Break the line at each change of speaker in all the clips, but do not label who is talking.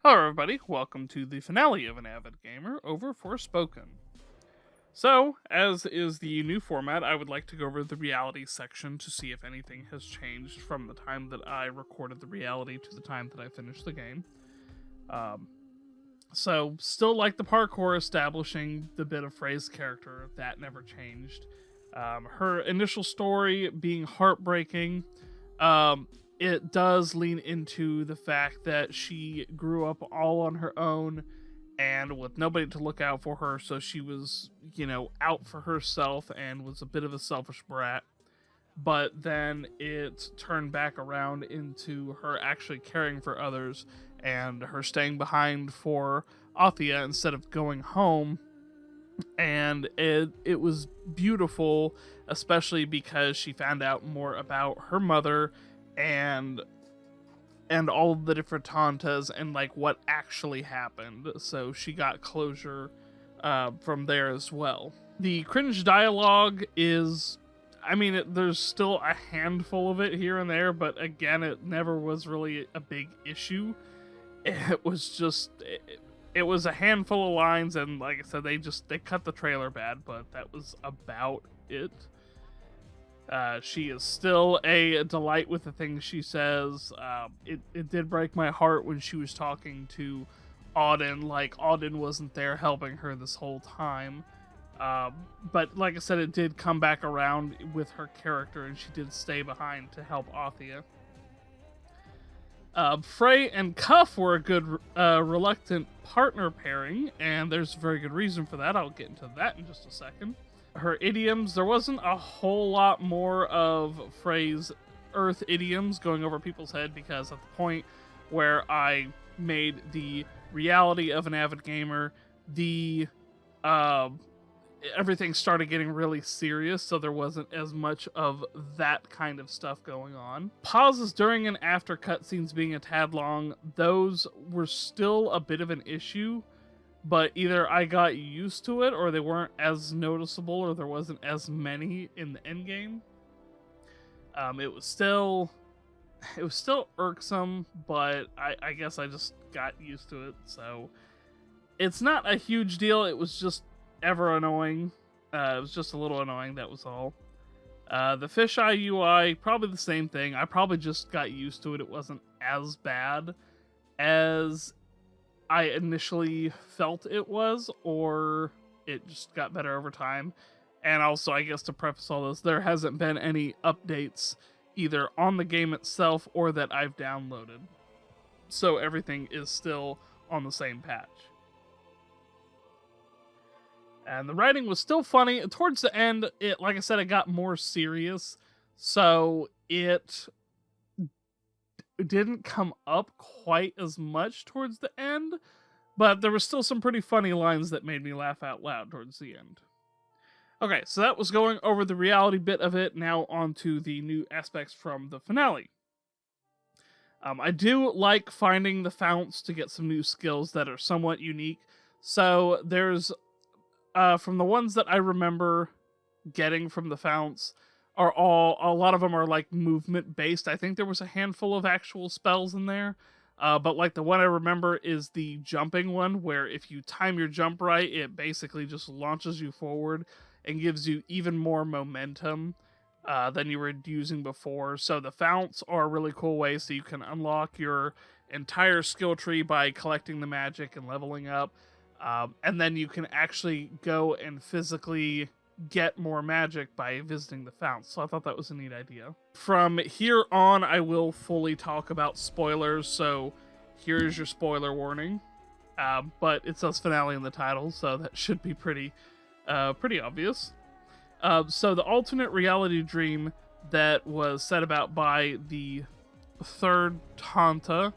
Hello, everybody. Welcome to the finale of An Avid Gamer over Forspoken. So, as is the new format, I would like to go over the reality section to see if anything has changed from the time that I recorded the reality to the time that I finished the game. So, still like the parkour establishing the bit of Frey's character, that never changed. Her initial story being heartbreaking. It does lean into the fact that she grew up all on her own and with nobody to look out for her, so she was, out for herself and was a bit of a selfish brat. But then it turned back around into her actually caring for others and her staying behind for Athia instead of going home. And it was beautiful, especially because she found out more about her mother and all of the different tantas and like what actually happened, so she got closure from there as well. The cringe dialogue is, there's still a handful of it here and there, but again, it never was really a big issue. It was just it was a handful of lines, and like I said, they cut the trailer bad, but that was about it. She is still a delight with the things she says. It did break my heart when she was talking to Auden, like Auden wasn't there helping her this whole time. But like I said, it did come back around with her character, and she did stay behind to help Athia. Frey and Cuff were a good reluctant partner pairing, and there's a very good reason for that. I'll get into that in just a second. Her idioms, there wasn't a whole lot more of Frey's Earth idioms going over people's head, because at the point where I made the reality of An Avid Gamer, the everything started getting really serious, so there wasn't as much of that kind of stuff going on. Pauses during and after cutscenes being a tad long, those were still a bit of an issue, but either I got used to it, or they weren't as noticeable, or there wasn't as many in the endgame. It was still irksome, but I guess I just got used to it, so it's not a huge deal. It was just ever annoying. It was just a little annoying, that was all. The fisheye UI, probably the same thing. I probably just got used to it. It wasn't as bad as I initially felt it was, or it just got better over time. And also, I guess to preface all this, there hasn't been any updates either on the game itself or that I've downloaded. So everything is still on the same patch. And the writing was still funny. Towards the end, like I said, it got more serious. So it didn't come up quite as much towards the end, but there were still some pretty funny lines that made me laugh out loud towards the end. Okay, so that was going over the reality bit of it. Now on to the new aspects from the finale. I do like finding the founts to get some new skills that are somewhat unique. So there's, from the ones that I remember getting from the founts, a lot of them are like movement based. I think there was a handful of actual spells in there, but like the one I remember is the jumping one, where if you time your jump right, it basically just launches you forward and gives you even more momentum than you were using before. So the founts are a really cool way, so you can unlock your entire skill tree by collecting the magic and leveling up, and then you can actually go and physically get more magic by visiting the founts. So I thought that was a neat idea. From here on, I will fully talk about spoilers, so here's your spoiler warning. But it says finale in the title, so that should be pretty obvious. So the alternate reality dream that was set about by the third Tanta,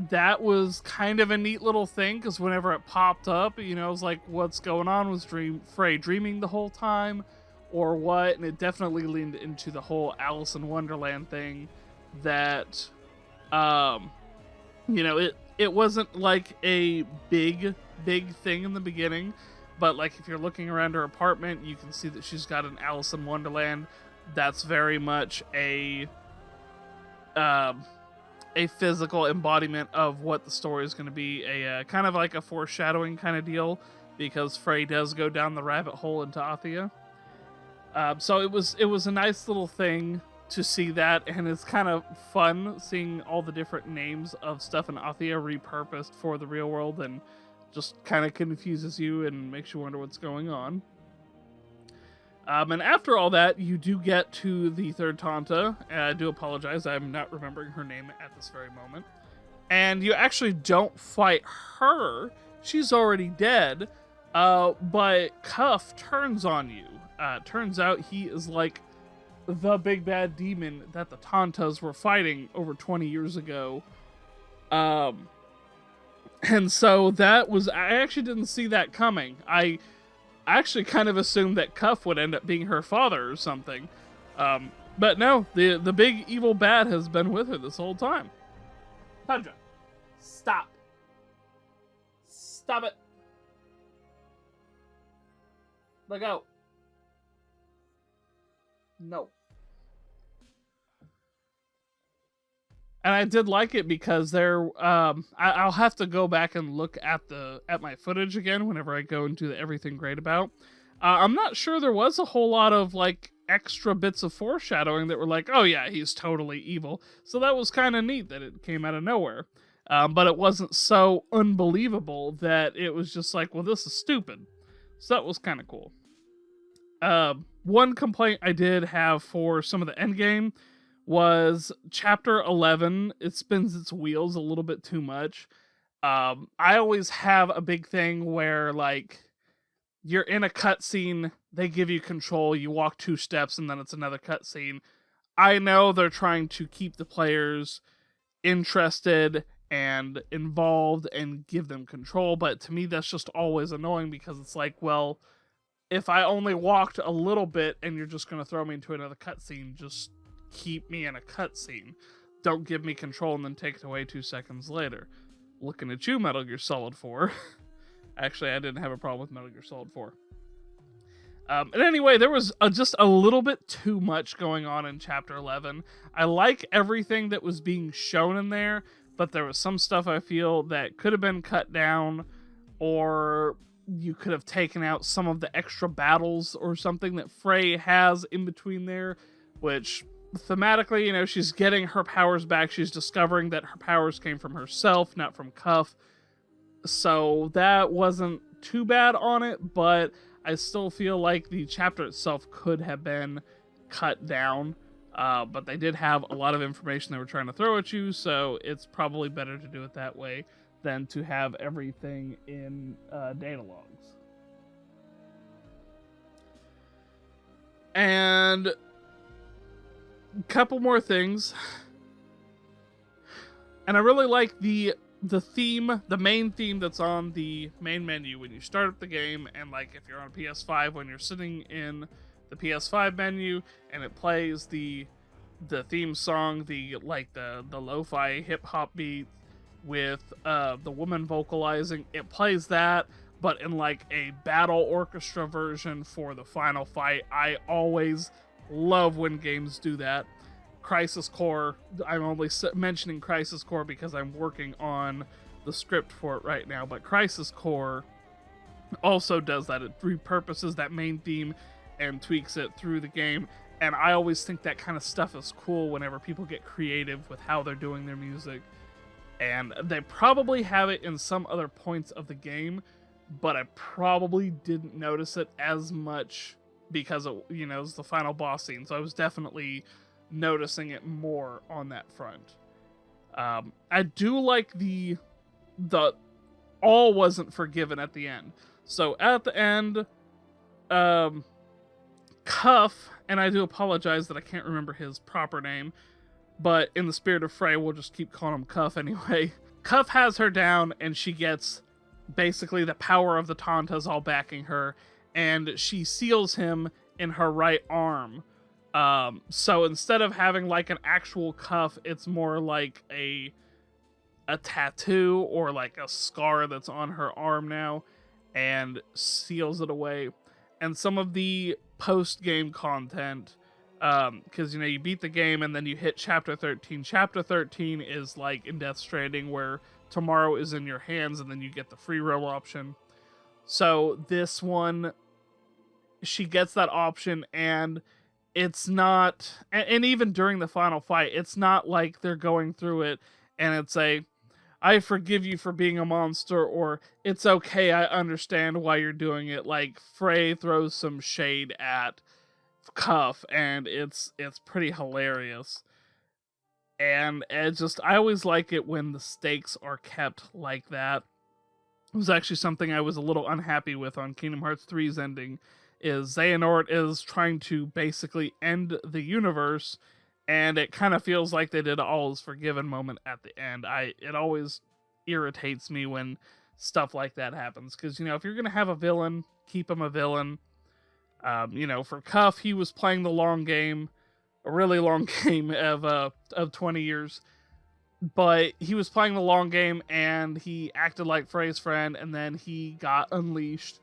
that was kind of a neat little thing, because whenever it popped up, I was like, what's going on? Was Frey dreaming the whole time, or what? And it definitely leaned into the whole Alice in Wonderland thing, that, it wasn't like a big thing in the beginning, but like if you're looking around her apartment, you can see that she's got an Alice in Wonderland. That's very much a a physical embodiment of what the story is going to be, a kind of like a foreshadowing kind of deal, because Frey does go down the rabbit hole into Athia. So it was a nice little thing to see that, and it's kind of fun seeing all the different names of stuff in Athia repurposed for the real world, and just kind of confuses you and makes you wonder what's going on. And after all that, you do get to the third Tanta. I do apologize, I'm not remembering her name at this very moment. And you actually don't fight her. She's already dead. But Cuff turns on you. Turns out he is like the big bad demon that the Tantas were fighting over 20 years ago. And so I actually didn't see that coming. I actually kind of assumed that Cuff would end up being her father or something. But no, the big evil bad has been with her this whole time. Tundra, stop. Stop it. Let go. No. And I did like it because I'll have to go back and look at my footage again whenever I go and do the everything great about. I'm not sure there was a whole lot of like extra bits of foreshadowing that were like, oh yeah, he's totally evil. So that was kind of neat that it came out of nowhere. But it wasn't so unbelievable that it was just like, well, this is stupid. So that was kind of cool. One complaint I did have for some of the endgame was chapter 11. It spins its wheels a little bit too much. I always have a big thing where like you're in a cutscene, they give you control, you walk 2 steps, and then it's another cutscene. I know they're trying to keep the players interested and involved and give them control, but to me that's just always annoying because it's like, well, if I only walked a little bit and you're just going to throw me into another cutscene, just keep me in a cutscene. Don't give me control and then take it away 2 seconds later. Looking at you, Metal Gear Solid 4. Actually, I didn't have a problem with Metal Gear Solid 4. And anyway, there was just a little bit too much going on in Chapter 11. I like everything that was being shown in there, but there was some stuff I feel that could have been cut down, or you could have taken out some of the extra battles or something that Frey has in between there, which thematically, you know, she's getting her powers back. She's discovering that her powers came from herself, not from Cuff. So that wasn't too bad on it, but I still feel like the chapter itself could have been cut down. But they did have a lot of information they were trying to throw at you, so it's probably better to do it that way than to have everything in data logs. And a couple more things. And I really like the theme, the main theme that's on the main menu when you start up the game, and like if you're on PS5, when you're sitting in the PS5 menu and it plays the theme song, the lo-fi hip hop beat with the woman vocalizing, it plays that, but in like a battle orchestra version for the final fight. I always love when games do that. Crisis Core, I'm only mentioning Crisis Core because I'm working on the script for it right now, but Crisis Core also does that. It repurposes that main theme and tweaks it through the game, and I always think that kind of stuff is cool whenever people get creative with how they're doing their music. And they probably have it in some other points of the game, but I probably didn't notice it as much because it, you know, it's the final boss scene, so I was definitely noticing it more on that front. I do like the all wasn't forgiven at the end. So at the end, Cuff, and I do apologize that I can't remember his proper name, but in the spirit of Frey, we'll just keep calling him Cuff anyway. Cuff has her down, and she gets basically the power of the Tantas all backing her, and she seals him in her right arm. So instead of having like an actual cuff, it's more like a tattoo or like a scar that's on her arm now, and seals it away. And some of the post-game content Because you beat the game and then you hit chapter 13. Chapter 13 is like in Death Stranding, where tomorrow is in your hands and then you get the free roll option. So this one, she gets that option, and it's not, and even during the final fight, it's not like they're going through it and it's I forgive you for being a monster, or it's okay, I understand why you're doing it. Like, Frey throws some shade at Cuff, and it's pretty hilarious. And I always like it when the stakes are kept like that. It was actually something I was a little unhappy with on Kingdom Hearts 3's ending, is Xehanort is trying to basically end the universe, and it kind of feels like they did all is forgiven moment at the end. It always irritates me when stuff like that happens, because if you're gonna have a villain, keep him a villain. For Cuff, he was playing the long game, a really long game of 20 years, but he was playing the long game and he acted like Frey's friend, and then he got unleashed.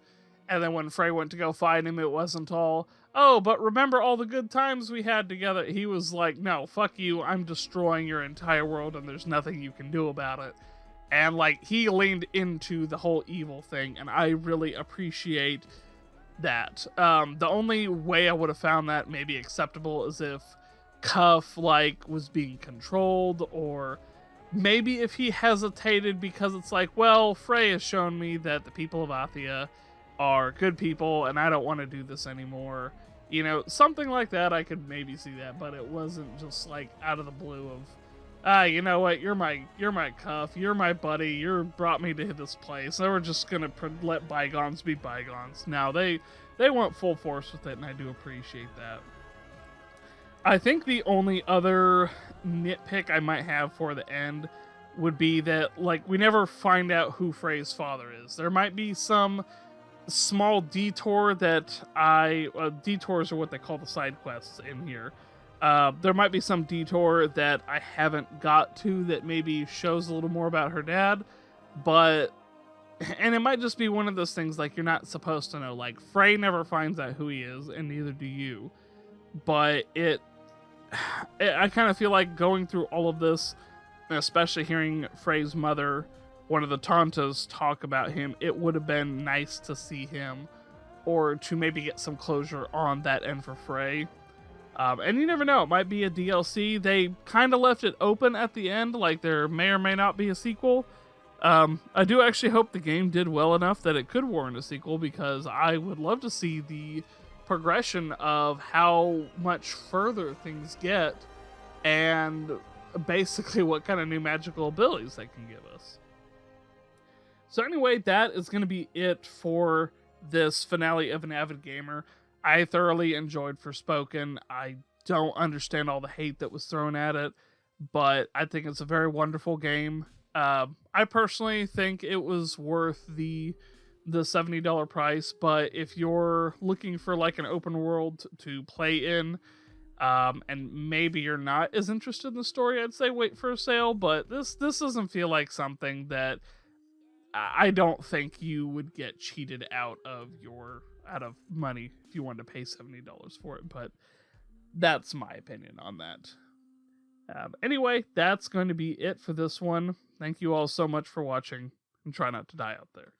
And then when Frey went to go fight him, it wasn't all, oh, but remember all the good times we had together. He was like, no, fuck you, I'm destroying your entire world and there's nothing you can do about it. And he leaned into the whole evil thing, and I really appreciate that. The only way I would have found that maybe acceptable is if Cuff was being controlled, or maybe if he hesitated because it's well, Frey has shown me that the people of Athia are good people and I don't want to do this anymore. Something like that, I could maybe see that, but it wasn't just out of the blue of, you know what, you're my Cuff, you're my buddy, you brought me to this place, so we're just gonna let bygones be bygones. Now, they went full force with it, and I do appreciate that. I think the only other nitpick I might have for the end would be that, we never find out who Frey's father is. There might be some small detour that detours are what they call the side quests in here. There might be some detour that I haven't got to that maybe shows a little more about her dad, and it might just be one of those things you're not supposed to know. Frey never finds out who he is, and neither do you. But I kind of feel like going through all of this, and especially hearing Frey's mother, one of the Tantas, talk about him, it would have been nice to see him, or to maybe get some closure on that end for Frey. And you never know, it might be a DLC. They kind of left it open at the end, there may or may not be a sequel. I do actually hope the game did well enough that it could warrant a sequel, because I would love to see the progression of how much further things get, and basically what kind of new magical abilities they can give us. So anyway, that is going to be it for this finale of An Avid Gamer. I thoroughly enjoyed Forspoken. I don't understand all the hate that was thrown at it, but I think it's a very wonderful game. I personally think it was worth the $70 price, but if you're looking for an open world to play in, and maybe you're not as interested in the story, I'd say wait for a sale. But this doesn't feel like something that I don't think you would get cheated out of money if you wanted to pay $70 for it. But that's my opinion on that. Anyway, that's going to be it for this one. Thank you all so much for watching, and try not to die out there.